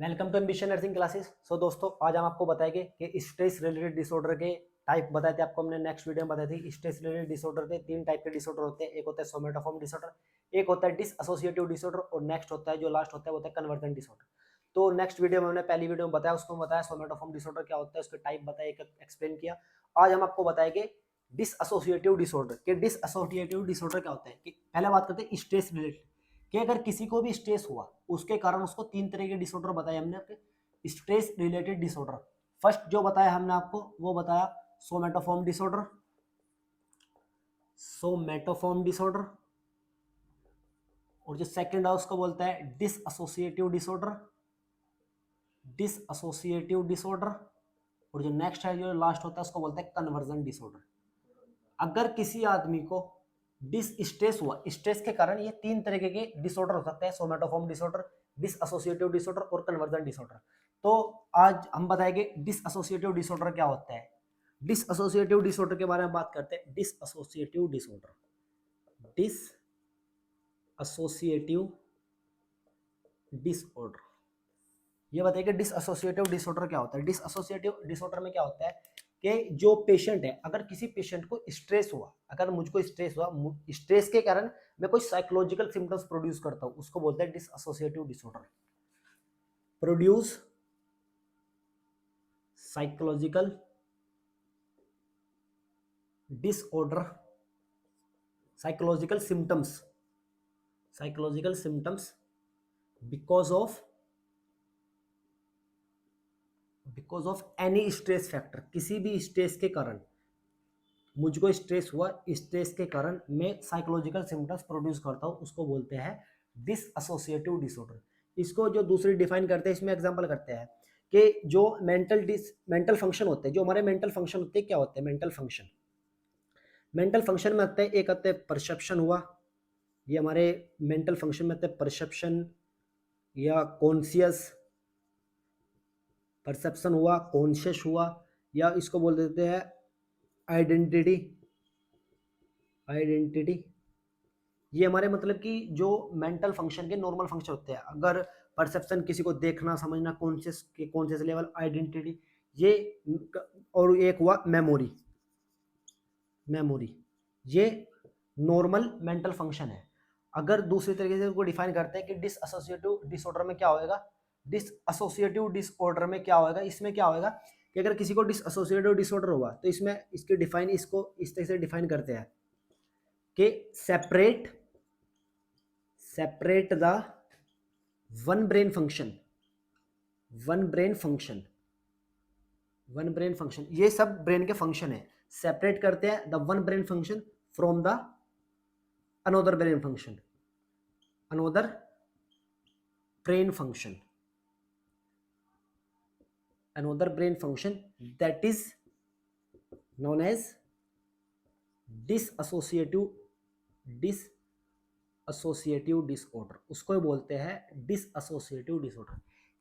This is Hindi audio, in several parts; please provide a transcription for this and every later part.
Welcome to ambition nursing classes. So दोस्तों, आज हम आपको बताएंगे कि स्ट्रेस रिलेटेड डिसऑर्डर के टाइप बताए थे आपको हमने नेक्स्ट वीडियो में बताई थी। स्ट्रेस रिलेटेड डिसऑर्डर के तीन टाइप के डिसऑर्डर होते हैं। एक होता है सोमेटोफॉर्म डिसऑर्डर, एक होता है डिसएसोसिएटिव डिसऑर्डर और नेक्स्ट होता है जो लास्ट होता है वो होता है कन्वर्जेंट डिसऑर्डर। तो नेक्स्ट वीडियो में हमने पहली वीडियो में बताया, उसको बताया सोमेटोफॉर्म डिसऑर्डर क्या होता है, उसके टाइप बताए, एक्सप्लेन किया। आज हम आपको बताएंगे डिसएसोसिएटिव डिसऑर्डर के डिसएसोसिएटिव डिसऑर्डर क्या होता है। कि पहले बात करते हैं स्ट्रेस रिलेटेड, कि अगर किसी को भी स्ट्रेस हुआ उसके कारण उसको तीन तरह के डिसऑर्डर बताए हमने। स्ट्रेस रिलेटेड डिसऑर्डर फर्स्ट जो बताया हमने आपको वो बताया सोमेटोफॉर्म डिसऑर्डर, सोमेटोफॉर्म डिसऑर्डर। और जो सेकंड है उसको बोलता है डिसएसोसिएटिव डिसऑर्डर, डिसएसोसिएटिव डिसऑर्डर। और जो नेक्स्ट है जो लास्ट होता है उसको बोलते हैं कन्वर्जन डिसऑर्डर। अगर किसी आदमी को स्ट्रेस हुआ, स्ट्रेस के कारण ये तीन तरीके के डिसऑर्डर हो सकते हैं, सोमेटोफॉर्म डिसऑर्डर, डिसएसोसिएटिव डिसऑर्डर और कन्वर्जन डिसऑर्डर। तो आज हम बताएंगे डिसएसोसिएटिव डिसऑर्डर क्या होता है। डिसएसोसिएटिव डिसऑर्डर के बारे में बात करते हैं। डिसएसोसिएटिव डिसऑर्डर, डिसएसोसिएटिव डिसऑर्डर, ये बताइए कि डिसएसोसिएटिव डिसऑर्डर क्या होता है। डिसएसोसिएटिव डिसऑर्डर में क्या होता है कि जो पेशेंट है, अगर किसी पेशेंट को स्ट्रेस हुआ, अगर मुझको स्ट्रेस हुआ, स्ट्रेस के कारण मैं कोई साइकोलॉजिकल सिम्टम्स प्रोड्यूस करता हूं, उसको बोलते हैं dissociative disorder. Produce psychological disorder, psychological symptoms, psychological symptoms because of any stress factor, किसी भी स्ट्रेस के कारण मुझको स्ट्रेस हुआ, स्ट्रेस के कारण मैं साइकोलॉजिकल सिम्टम्स प्रोड्यूस करता हूं, उसको बोलते हैं डिसएसोसिएटिव डिसऑर्डर। इसको जो दूसरी डिफाइन करते हैं, इसमें एग्जांपल करते हैं कि जो मेंटल फंक्शन होते हैं, जो हमारे मेंटल फंक्शन होते हैं, क्या होते हैं मेंटल फंक्शन में आते हैं। एक आते हैं परसेप्शन हुआ, ये हमारे मेंटल फंक्शन में आते हैं परसेप्शन या कॉन्शियस, परसेप्शन हुआ, कॉन्शियस हुआ, या इसको बोल देते हैं आइडेंटिटी। आइडेंटिटी ये हमारे मतलब कि जो मेंटल फंक्शन के नॉर्मल फंक्शन होते हैं। अगर परसेप्शन किसी को देखना समझना, कॉन्शियस लेवल, आइडेंटिटी, ये। और एक हुआ मेमोरी, मेमोरी ये नॉर्मल मेंटल फंक्शन है। अगर दूसरी तरीके से उसको डिफाइन करते हैं कि डिसएसोसिएटिव डिसऑर्डर में क्या होएगा, डिसएसोसिएटिव डिसऑर्डर में क्या होएगा, इसमें क्या होएगा कि अगर किसी को डिसएसोसिएटिव डिसऑर्डर हुआ तो इसमें इसकी डिफाइन, इसको इस तरह से डिफाइन करते हैं कि separate the one brain function, one brain function, one brain function, ये सब ब्रेन के फंक्शन है। सेपरेट करते हैं the one brain function from the another brain function, another brain function, another brain function that is known as dissociative dissociative disorder. उसको बोलते हैं डिसएसोसिएटिव डिसऑर्डर।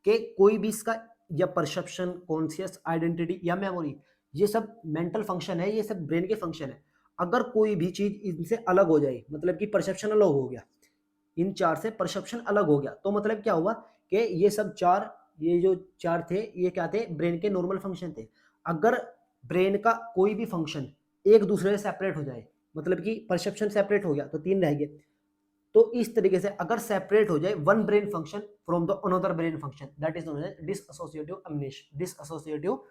कि कोई भी इसका या परसेप्शन, कॉन्शियस, आइडेंटिटी या मेमोरी, ये सब मेंटल फंक्शन है, ये सब ब्रेन के फंक्शन है। अगर कोई भी चीज इनसे अलग हो जाए, मतलब कि परसेप्शन अलग हो गया, इन चार से परसेप्शन अलग हो गया, तो मतलब क्या हुआ कि ये सब चार, ये जो चार थे ये क्या थे, ब्रेन के नॉर्मल फंक्शन थे। अगर ब्रेन का कोई भी फंक्शन एक दूसरे से सेपरेट हो जाए, मतलब कि परसेप्शन सेपरेट हो गया तो तीन रह गए, तो इस तरीके से अगर सेपरेट हो जाए one brain function from the another brain function, that is known as dissociative amnesia, dissociative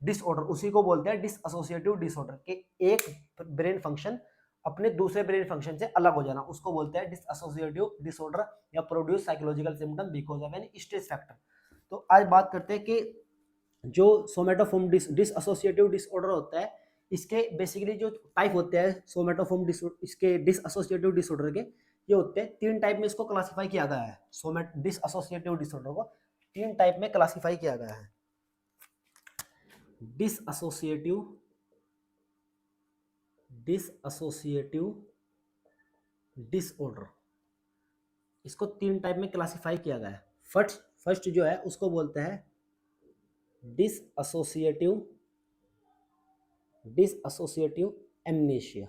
disorder. उसी को बोलते हैं डिसएसोसिएटिव डिसऑर्डर, कि एक ब्रेन फंक्शन अपने दूसरे ब्रेन फंक्शन से अलग हो जाना, उसको बोलते हैं डिसएसोसिएटिव डिसऑर्डर या produce psychological symptom because of an stress factor. तो आज बात करते हैं कि जो सोमेटोफॉर्म डिसएसोसिएटिव डिसऑर्डर होता है, इसके बेसिकली जो टाइप होते हैं सोमेटोफॉर्म इसके डिसएसोसिएटिव डिसऑर्डर के, ये होते हैं तीन टाइप में इसको क्लासिफाई किया गया है। डिसएसोसिएटिव डिसऑर्डर को तीन टाइप में क्लासिफाई किया गया है। डिसएसोसिएटिव डिसऑर्डर, इसको तीन टाइप में क्लासिफाई किया गया है। फर्स्ट जो है उसको बोलते हैं डिसएसोसिएटिव एमनेशिया,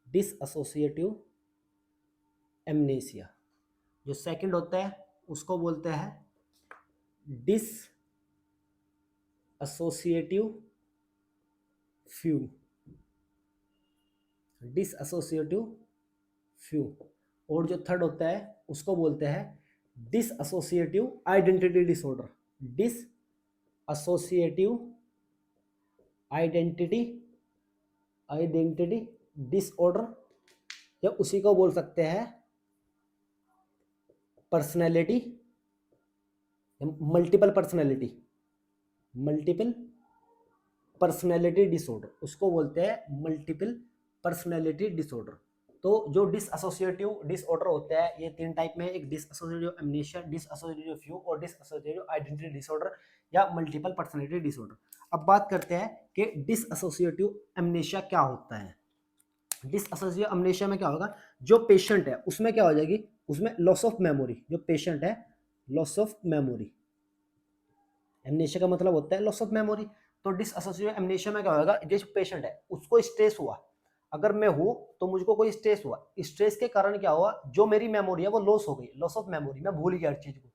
डिसएसोसिएटिव एमनेशिया। जो सेकंड होता है उसको बोलते हैं dissociative fugue, dissociative fugue. और जो थर्ड होता है उसको बोलते हैं dissociative identity disorder, dissociative identity identity disorder, या उसी को बोल सकते हैं personality, multiple personality, multiple personality disorder, उसको बोलते हैं मल्टीपल पर्सनैलिटी डिसऑर्डर। तो जो डिसएसोसिएटिव डिसऑर्डर होता है ये तीन टाइप में है, एक डिसएसोसिएटिव एमनेशिया, डिसएसोसिएटिव फ्यू और डिसएसोसिएटिव आइडेंटिटी डिसऑर्डर या मल्टीपल पर्सनैलिटी डिसऑर्डर। अब बात करते हैं कि डिसएसोसिएटिव एमनेशिया क्या होता है। डिसएसोसिएटिव एमनेशिया में क्या होगा, जो पेशेंट है उसमें क्या हो जाएगी, उसमें लॉस ऑफ मेमोरी, जो पेशेंट है लॉस ऑफ मेमोरी, एमनेशिया का मतलब होता है लॉस ऑफ मेमोरी। तो डिसएसोसिएटिव एमनेशिया में क्या होगा, जिस पेशेंट है उसको स्ट्रेस हुआ, अगर मैं हूं तो मुझको कोई स्ट्रेस हुआ, स्ट्रेस के कारण क्या हुआ, जो मेरी मेमोरी है वो लॉस हो गई, लॉस ऑफ मेमोरी, मैं भूल गया हर चीज को,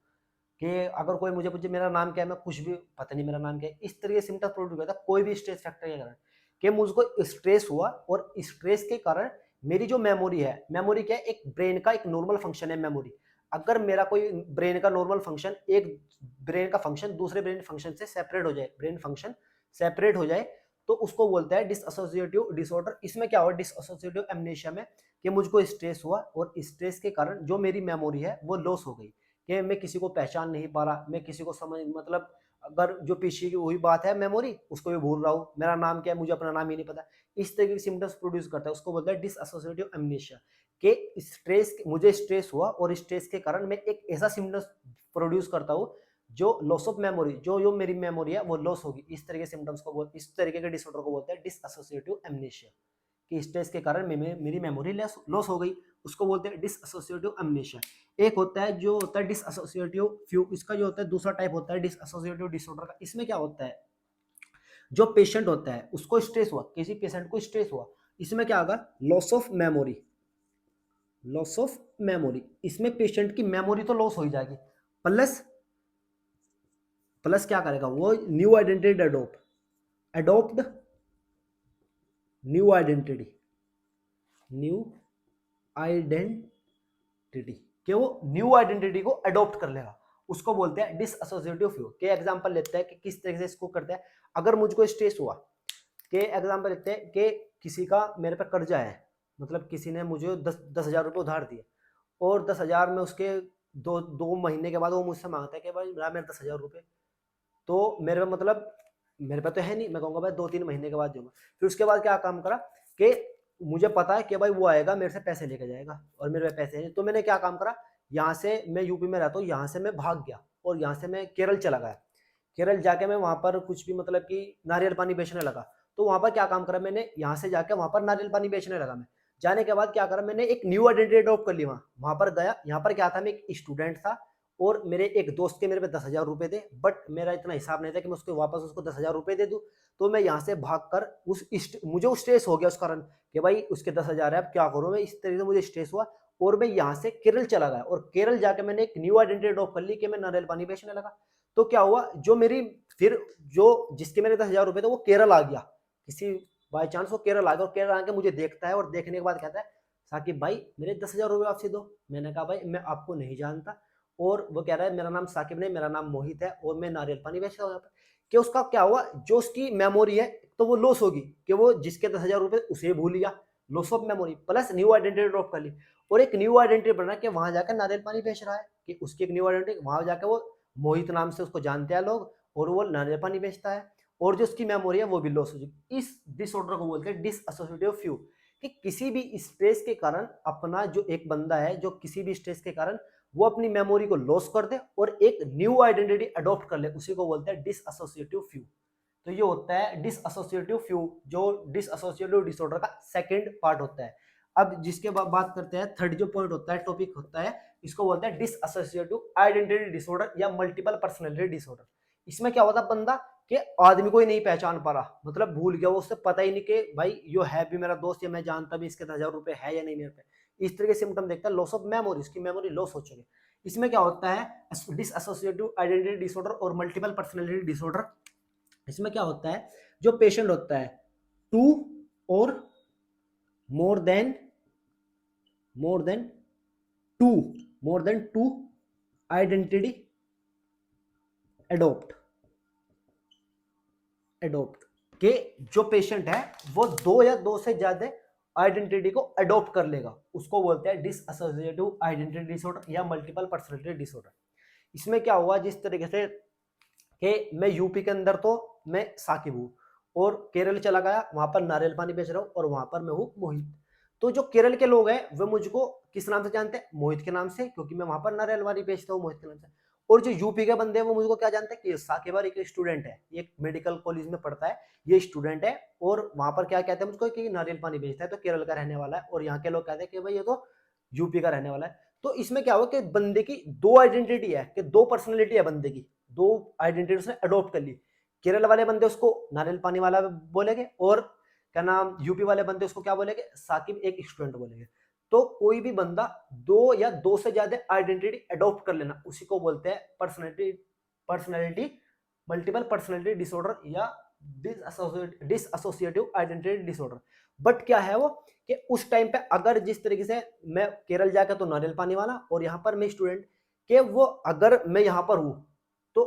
कि अगर कोई मुझे पूछे मेरा नाम क्या है, मैं कुछ भी पता नहीं मेरा नाम क्या है, इस तरह के सिम्टम्स प्रोड्यूस होता है कोई भी स्ट्रेस फैक्टर के कारण, कि मुझको स्ट्रेस हुआ और स्ट्रेस के कारण मेरी जो मेमोरी है, मेमोरी क्या है, एक ब्रेन का एक नॉर्मल फंक्शन है मेमोरी, अगर मेरा कोई ब्रेन का नॉर्मल फंक्शन, एक ब्रेन का फंक्शन दूसरे ब्रेन फंक्शन से सेपरेट हो जाए, ब्रेन फंक्शन सेपरेट हो जाए, तो उसको बोलते हैं डिसएसोसिएटिव डिसऑर्डर। इसमें क्या हुआ डिसएसोसिएटिव एमनेशिया में, कि मुझको स्ट्रेस हुआ और स्ट्रेस के कारण जो मेरी मेमोरी है वो लॉस हो गई, कि मैं किसी को पहचान नहीं पा रहा, मैं किसी को समझ, मतलब अगर जो पीछे की वही बात है मेमोरी उसको भी भूल रहा हूँ, मेरा नाम क्या है मुझे अपना नाम ही नहीं पता, इस तरह के सिम्टम्स प्रोड्यूस करता है, उसको बोलते हैं डिसएसोसिएटिव एमनेशिया। कि स्ट्रेस, मुझे स्ट्रेस हुआ और स्ट्रेस के कारण मैं एक ऐसा सिम्टम्स प्रोड्यूस करता हूँ जो लॉस ऑफ मेमोरी, जो जो मेरी मेमोरी है वो लॉस होगी, इस तरह के सिम्टम्स को, इस तरीके के डिसऑर्डर को बोलते हैं डिसएसोसिएटिव एमनेशिया, कि स्ट्रेस के कारण मेरी मेमोरी लॉस हो गई, उसको बोलते हैं डिसएसोसिएटिव एमनेशिया। एक होता है जो होता है डिसएसोसिएटिव फ्यू, इसका जो होता है दूसरा टाइप होता है डिसएसोसिएटिव डिसऑर्डर का। इसमें क्या होता है, जो पेशेंट होता है उसको स्ट्रेस हुआ, किसी पेशेंट को स्ट्रेस हुआ, इसमें क्या होगा, loss of memory, loss of memory, इसमें पेशेंट की मेमोरी तो लॉस हो ही जाएगी, प्लस प्लस क्या करेगा वो, new identity adopt, adopt new identity, new identity, कि वो न्यू आइडेंटिटी को अडॉप्ट कर लेगा, उसको बोलते हैं डिसएसोसिएटिव फ्यू। के एग्जांपल लेते हैं कि किस तरह से इसको करते हैं, अगर मुझको स्ट्रेस हुआ, के एग्जांपल लेते हैं कि किसी का मेरे पे कर्जा है, मतलब किसी ने मुझे 10,000 रुपये उधार दिए और 10,000 में उसके दो महीने के बाद वो मुझसे मांगता है कि भाई मेरे 10,000 रुपये, तो मेरे पे मतलब मेरे पे तो है नहीं, मैं कहूँगा भाई 2-3 महीने के बाद दूंगा। फिर उसके बाद क्या काम करा कि मुझे पता है कि भाई वो आएगा मेरे से पैसे लेके जाएगा और मेरे पे पैसे नहीं, तो मैंने क्या काम करा, यहाँ से, मैं यूपी में रहता हूँ, यहाँ से मैं भाग गया और यहाँ से मैं केरल चला गया, केरल जाके मैं वहाँ पर कुछ भी मतलब कि नारियल पानी बेचने लगा, तो वहाँ पर क्या काम करा मैंने, यहाँ से जाके वहाँ पर नारियल पानी बेचने लगा, मैं जाने के बाद क्या करा मैंने, एक न्यू आइडेंटिटी अडॉप्ट कर ली, वहाँ पर गया, यहाँ पर क्या था, मैं एक स्टूडेंट था और मेरे एक दोस्त के मेरे पे 10,000 रुपए थे, बट मेरा इतना हिसाब नहीं था कि मैं उसको वापस उसको 10,000 रुपए दे दूं, तो मैं यहाँ से भागकर मुझे स्ट्रेस हो गया उस कारण कि भाई उसके 10,000 है, अब क्या करूं मैं, इस तरीके से मुझे स्ट्रेस हुआ और मैं यहाँ से केरल चला गया और केरल जाके मैंने एक न्यू आइडेंटिटी अडॉप्ट कर ली कि मैं नारियल पानी बेचने लगा। तो क्या हुआ, जो मेरी फिर जो जिसके मेरे 10,000 रुपए थे वो केरल आ गया, किसी बाई चांस वो केरल आ गया और केरल आके मुझे देखता है और देखने के बाद कहता है साकिब भाई मेरे 10,000 रुपये वापसी दो। मैंने कहा भाई मैं आपको नहीं जानता, और वो कह रहा है मेरा नाम साकिब नहीं, मेरा नाम मोहित है और मैं नारियल पानी बेचता हूँ यहाँ पर। कि उसका क्या हुआ, जो उसकी मेमोरी है तो वो लॉस होगी, कि वो जिसके 10,000 रुपये उसे भूल गया, loss of memory, plus new identity drop कर ली और एक न्यू आइडेंटिटी बना कि वहां जाकर नारियल पानी बेच रहा है, कि उसकी एक न्यू आइडेंटिटी, वहां जाकर वो मोहित नाम से उसको जानते हैं लोग और वो नारियल पानी बेचता है और जो उसकी मेमोरी है वो भी लॉस हो जाएगी। इस डिसऑर्डर को बोलते हैं डिसएसोसिएटिव फ्यू, कि किसी भी स्ट्रेस के कारण अपना जो एक बंदा है जो किसी भी स्ट्रेस के कारण वो अपनी मेमोरी को लॉस कर दे और एक न्यू आइडेंटिटी अडॉप्ट कर ले, उसी को बोलते हैं डिसएसोसिएटिव फ्यू। तो ये होता है डिसएसोसिएटिव फ्यू, जो डिसएसोसिएटिव डिसऑर्डर का सेकंड पार्ट होता है। अब जिसके बाद बात करते हैं, थर्ड जो पॉइंट होता है, टॉपिक होता है, इसको बोलते हैं डिसएसोसिएटिव आइडेंटिटी डिसऑर्डर या मल्टीपल पर्सनैलिटी डिसऑर्डर। इसमें क्या होता है, बंदा कि आदमी को ही नहीं पहचान पा रहा, मतलब भूल गया, वो उससे पता ही नहीं कि भाई यो है भी मेरा दोस्त या मैं जानता भी इसके 10,000 रुपए है या नहीं मेरे पे, इस तरह के सिम्टम देखता है, लॉस ऑफ मेमोरी, उसकी मेमोरी लॉस हो चुकी है। इसमें क्या होता है, डिसएसोसिएटिव आइडेंटिटी डिसऑर्डर और मल्टीपल पर्सनैलिटी डिसऑर्डर। इसमें क्या होता है, जो पेशेंट होता है टू और more than two identity adopt के जो पेशेंट है वो दो या दो से ज्यादा आइडेंटिटी को अडॉप्ट कर लेगा, उसको बोलते हैं डिसएसोसिएटिव आइडेंटिटी डिसऑर्डर या मल्टीपल पर्सनैलिटी डिसऑर्डर। इसमें क्या हुआ, जिस तरीके से कि मैं यूपी के अंदर तो मैं साकिब हूँ और केरल चला गया, वहां पर नारियल पानी बेच रहा हूँ और वहां पर मैं हूँ मोहित। तो जो केरल के लोग हैं वे मुझको किस नाम से जानते हैं, मोहित के नाम से, क्योंकि मैं वहां पर नारियल पानी बेचता हूँ मोहित के नाम से। और जो यूपी के बंदे हैं वो मुझको क्या जानते हैं कि साकिब और एक स्टूडेंट है, ये एक मेडिकल कॉलेज में पढ़ता है, ये स्टूडेंट है और वहां पर क्या कहते हैं मुझको कि नारियल पानी बेचता है, तो केरल का रहने वाला है। और यहाँ के लोग कहते हैं कि भाई ये तो यूपी का रहने वाला है। तो इसमें क्या हुआ कि बंदे की दो आइडेंटिटी है, कि दो पर्सनैलिटी है बंदे की, दो आइडेंटिटी उसने अडॉप्ट कर ली। केरल वाले बंदे उसको नारियल पानी वाला बोलेंगे और क्या नाम यूपी वाले बंदे उसको क्या बोलेंगे, साकिब एक स्टूडेंट बोलेंगे। तो कोई भी बंदा दो या दो से ज्यादा आइडेंटिटी अडॉप्ट कर लेना, उसी को बोलते हैं पर्सनैलिटी मल्टीपल पर्सनैलिटी डिसऑर्डर या डिसएसोसिएटिव आइडेंटिटी डिसऑर्डर। बट क्या है वो कि उस टाइम पे अगर जिस तरीके से मैं केरल जाकर तो नारियल पानी वाला और यहाँ पर मैं स्टूडेंट, के वो अगर मैं यहाँ पर हूँ तो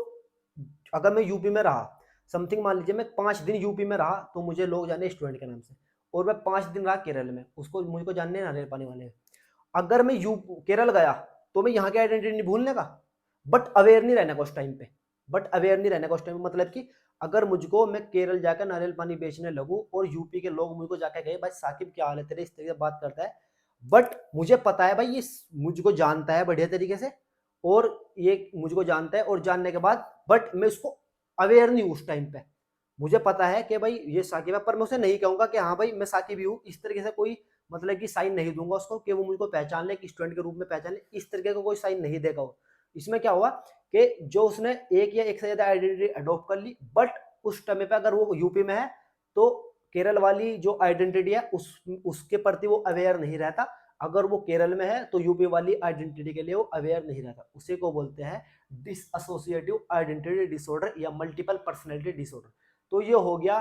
अगर मैं यूपी में रहा समथिंग, मान लीजिए मैं 5 दिन यूपी में रहा तो मुझे लोग जाने स्टूडेंट के नाम से, और मैं 5 दिन रहा केरल में, उसको मुझको जानने नारियल पानी वाले। अगर मैं केरल गया तो मैं यहाँ की आइडेंटिटी नहीं भूलने का, बट अवेयर नहीं रहने का उस टाइम पे, मतलब कि अगर मुझको मैं केरल जाकर नारियल पानी बेचने लगूं और यूपी के लोग मुझको जाकर कहे भाई साकिब क्या हाल है तेरे, इस तरीके से बात करता है, बट मुझे पता है भाई ये मुझको जानता है बढ़िया तरीके से और ये मुझको जानता है, और जानने के बाद बट मैं उसको अवेयर नहीं हूँ उस टाइम पे, मुझे पता है कि भाई ये साकिब है, पर मैं उसे नहीं कहूंगा कि हाँ भाई मैं साकिब ही हूँ, इस तरीके से कोई मतलब कि साइन नहीं दूंगा उसको कि वो मुझको पहचान ले, कि स्टूडेंट के रूप में पहचान ले, इस तरीके का कोई साइन नहीं देगा वो। इसमें क्या हुआ कि जो उसने एक या एक से ज्यादा आइडेंटिटी अडॉप्ट कर ली, बट उस टाइम पे अगर वो यूपी में है तो केरल वाली जो आइडेंटिटी है उसके प्रति वो अवेयर नहीं रहता, अगर वो केरल में है तो यूपी वाली आइडेंटिटी के लिए वो अवेयर नहीं रहता, उसी को बोलते हैं डिसएसोसिएटिव आइडेंटिटी डिसऑर्डर या मल्टीपल पर्सनैलिटी डिसऑर्डर। तो ये हो गया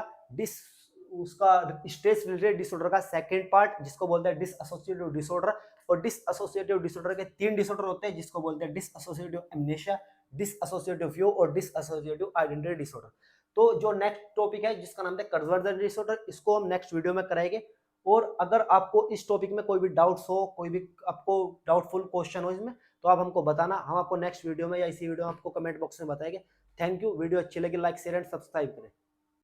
उसका स्ट्रेस रिलेटेड डिसऑर्डर का सेकंड पार्ट, जिसको बोलते हैं डिसएसोसिएटिव डिसऑर्डर। और डिसएसोसिएटिव डिसऑर्डर के 3 डिसऑर्डर होते हैं, जिसको बोलते हैं डिसएसोसिएटिव एमनेशिया, डिसएसोसिएटिव व्यू और डिसएसोसिएटिव आइडेंटिटी डिसऑर्डर। तो जो नेक्स्ट टॉपिक है जिसका नाम है कन्वर्जन डिसऑर्डर, इसको हम नेक्स्ट वीडियो में कराएंगे। और अगर आपको इस टॉपिक में कोई भी डाउट्स हो, कोई भी आपको डाउटफुल क्वेश्चन हो इसमें, तो आप हमको बताना, हम आपको नेक्स्ट वीडियो में या इसी वीडियो में आपको कमेंट बॉक्स में बताएंगे। Thank you. वीडियो अच्छी लगी लाइक शेयर एंड सब्सक्राइब करें।